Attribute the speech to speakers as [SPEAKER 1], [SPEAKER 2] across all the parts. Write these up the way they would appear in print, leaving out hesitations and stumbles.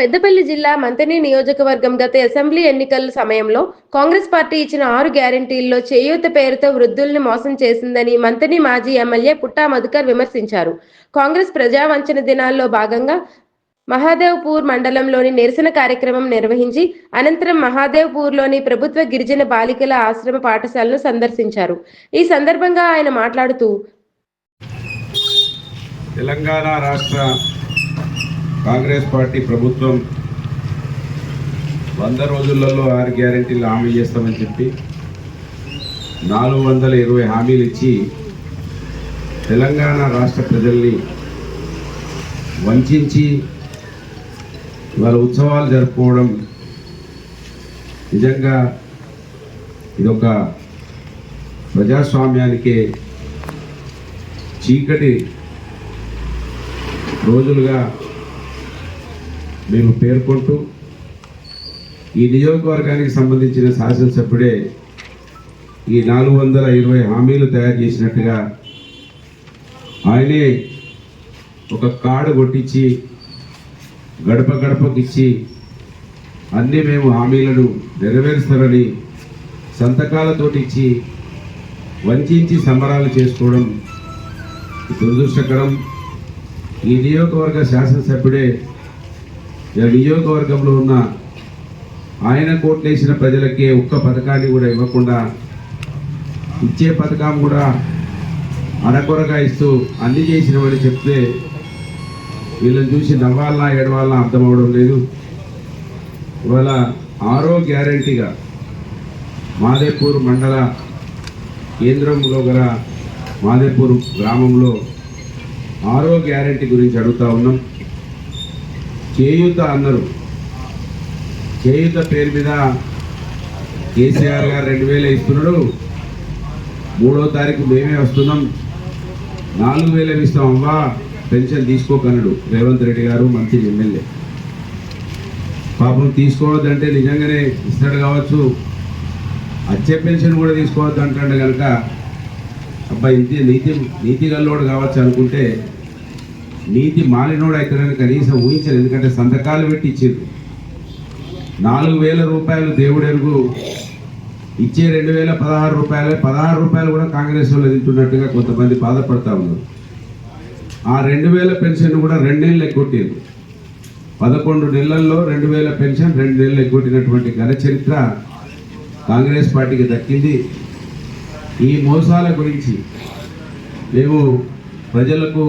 [SPEAKER 1] పెద్దపల్లి జిల్లా మంథని నియోజకవర్గం గత అసెంబ్లీ ఎన్నికల సమయంలో కాంగ్రెస్ పార్టీ ఇచ్చిన 6 గ్యారెంటీల్లో చేయూత పేరుతో వృద్ధుల్ని మోసం చేసిందని మంథని మాజీ ఎమ్మెల్యే పుట్టా మధుకర్ విమర్శించారు. కాంగ్రెస్ ప్రజావంచన దినాల్లో భాగంగా మహాదేవ్పూర్ మండలంలోని నిరసన కార్యక్రమం నిర్వహించి అనంతరం మహాదేవ్పూర్లోని ప్రభుత్వ గిరిజన బాలికల ఆశ్రమ పాఠశాలను సందర్శించారు. ఈ సందర్భంగా ఆయన మాట్లాడుతూ
[SPEAKER 2] తెలంగాణ రాష్ట్ర కాంగ్రెస్ పార్టీ ప్రభుత్వం 100 రోజులలో 6 గ్యారెంటీలు హామీ చేస్తామని చెప్పి 420 హామీలు ఇచ్చి తెలంగాణ రాష్ట్ర ప్రజల్ని వంచి వాళ్ళ ఉత్సవాలు జరుపుకోవడం నిజంగా ఇదొక ప్రజాస్వామ్యానికే చీకటి రోజులుగా మేము పేర్కొంటూ ఈ నియోజకవర్గానికి సంబంధించిన శాసనసభ్యుడే ఈ 420 హామీలు తయారు చేసినట్టుగా ఆయనే ఒక కార్డు కొట్టించి గడప గడపకిచ్చి అన్నీ మేము హామీలను నెరవేరుస్తారని సంతకాలతోటి ఇచ్చి వంచి సంబరాలు చేసుకోవడం దురదృష్టకరం. ఈ నియోజకవర్గ శాసనసభ్యుడే నియోజకవర్గంలో ఉన్న ఆయన కోట్లేసిన ప్రజలకే ఒక్క పథకాన్ని కూడా ఇవ్వకుండా ఇచ్చే పథకం కూడా అరకొరగా ఇస్తూ అన్ని చేసినవని చెప్తే వీళ్ళని చూసి నవ్వాలన్నా ఏడవాలన్నా అర్థమవడం లేదు. ఇవాళ 6వ గ్యారెంటీగా మాదేపూర్ మండల కేంద్రంలో గల మాదేపూర్ గ్రామంలో 6వ గ్యారెంటీ గురించి అడుగుతా ఉన్నాం. చేయూత అన్నారు. చేయూత పేరు మీద కేసీఆర్ గారు 2000 ఇస్తున్నాడు. 3వ తారీఖు మేమే వస్తున్నాం, 4000 ఇస్తాం అవ్వా, పెన్షన్ తీసుకోకన్నాడు రేవంత్ రెడ్డి గారు, మంత్రి ఎమ్మెల్యే. పాపం తీసుకోవద్దంటే నిజంగానే ఇస్తాడు కావచ్చు, వచ్చే పెన్షన్ కూడా తీసుకోవద్దు అంటాడు కనుక అబ్బాయి నీతి గల్లోడు కావచ్చు అనుకుంటే నీతి మాలినోడు అవుతాడని కనీసం ఊహించారు. ఎందుకంటే సంతకాలు పెట్టి ఇచ్చారు. 4000 రూపాయలు దేవుడెరుగు ఇచ్చే 2016 రూపాయలు, 16 రూపాయలు కూడా కాంగ్రెస్ వాళ్ళు తింటున్నట్టుగా కొంతమంది బాధపడతా ఉన్నారు. ఆ 2000 పెన్షన్ కూడా 2 నెలలు ఎగ్గొట్టారు. 11 నెలల్లో 2000 పెన్షన్ 2 నెలలు ఎగ్గొట్టినటువంటి ఘన చరిత్ర కాంగ్రెస్ పార్టీకి దక్కింది. ఈ మోసాల గురించి మేము ప్రజలకు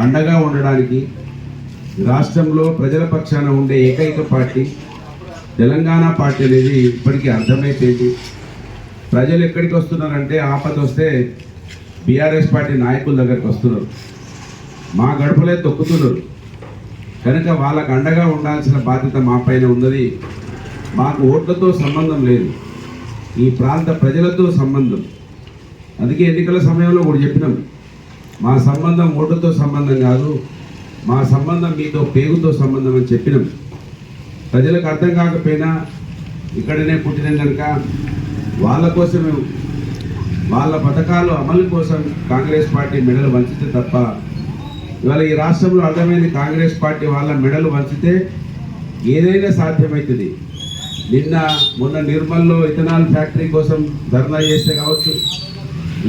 [SPEAKER 2] అండగా ఉండడానికి రాష్ట్రంలో ప్రజల పక్షాన ఉండే ఏకైక పార్టీ తెలంగాణ పార్టీ అనేది ఇప్పటికీ అర్థమైపోయింది. ప్రజలు ఎక్కడికి వస్తున్నారంటే ఆపద వస్తే బీఆర్ఎస్ పార్టీ నాయకుల దగ్గరికి వస్తున్నారు, మా గడపలే తొక్కుతున్నారు. కనుక వాళ్ళకు అండగా ఉండాల్సిన బాధ్యత మా పైన ఉన్నది. మాకు ఓట్లతో సంబంధం లేదు, ఈ ప్రాంత ప్రజలతో సంబంధం. అందుకే ఎన్నికల సమయంలో కూడా చెప్పినాం, మా సంబంధం ఓటుతో సంబంధం కాదు, మా సంబంధం మీతో పేగుతో సంబంధం అని చెప్పినాం. ప్రజలకు అర్థం కాకపోయినా ఇక్కడనే పుట్టినాం కనుక వాళ్ళ కోసం, వాళ్ళ పథకాలు అమలు కోసం కాంగ్రెస్ పార్టీ మెడలు వంచితే తప్ప, ఇవాళ ఈ రాష్ట్రంలో అర్థమైంది కాంగ్రెస్ పార్టీ వాళ్ళ మెడలు వంచితే ఏదైనా సాధ్యమవుతుంది. మొన్న నిర్మల్లో ఇథనాల్ ఫ్యాక్టరీ కోసం ధర్నా చేస్తే కావచ్చు,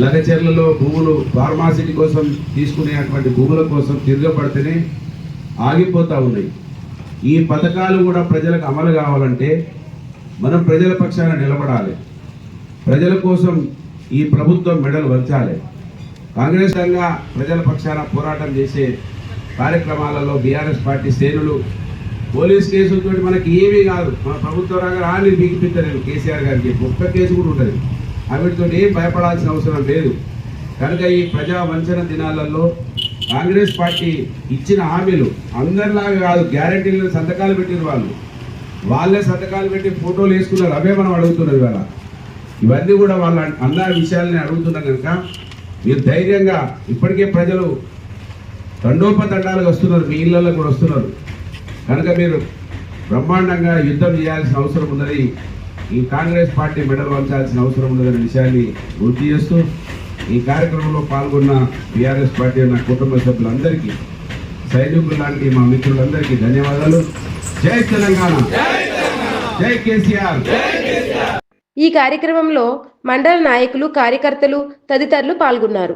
[SPEAKER 2] లగచెర్లలో భూములు ఫార్మాసిటీ కోసం తీసుకునేటువంటి భూముల కోసం తిరగబడితేనే ఆగిపోతూ ఉన్నాయి. ఈ పథకాలు కూడా ప్రజలకు అమలు కావాలంటే మనం ప్రజల పక్షాన నిలబడాలి. ప్రజల కోసం ఈ ప్రభుత్వం మెడలు వంచాలి. కాంగ్రెస్ రంగా ప్రజల పక్షాన పోరాటం చేసే కార్యక్రమాలలో బీఆర్ఎస్ పార్టీ శ్రేణులు పోలీస్ కేసులతో మనకి ఏమీ కాదు, మన ప్రభుత్వ రంగా రాని బిగిపిస్తారు కేసీఆర్ గారికి ఒక్క కేసు కూడా ఉంటుంది. వాటితో ఏం భయపడాల్సిన అవసరం లేదు. కనుక ఈ ప్రజా వంచన దినాలలో కాంగ్రెస్ పార్టీ ఇచ్చిన హామీలు అందరిలాగా కాదు, గ్యారెంటీలను సంతకాలు పెట్టిన వాళ్ళే సంతకాలు పెట్టి ఫోటోలు వేసుకున్నారు. అవే మనం అడుగుతున్నది ఇవాళ. ఇవన్నీ కూడా వాళ్ళ అన్న విషయాలని అడుగుతున్నాం. కనుక మీరు ధైర్యంగా, ఇప్పటికే ప్రజలు తండోపతండాలుగా వస్తున్నారు, మీ ఇళ్లలో కూడా వస్తున్నారు. కనుక మీరు బ్రహ్మాండంగా యుద్ధం చేయాల్సిన అవసరం ఉన్నది. ఈ కాంగ్రెస్ పార్టీ మెడలు వంచాల్సిన అవసరం ఉన్నదనే విషయాన్ని గుర్తు చేస్తూ ఈ కార్యక్రమంలో పాల్గొన్న బీఆర్ఎస్ పార్టీ నా కుటుంబ సభ్యులందరికీ, సైనికులు లాంటి మా మిత్రులందరికీ ధన్యవాదాలు. జై తెలంగాణ, జై కేసీఆర్.
[SPEAKER 1] ఈ కార్యక్రమంలో మండల నాయకులు, కార్యకర్తలు తదితరులు పాల్గొన్నారు.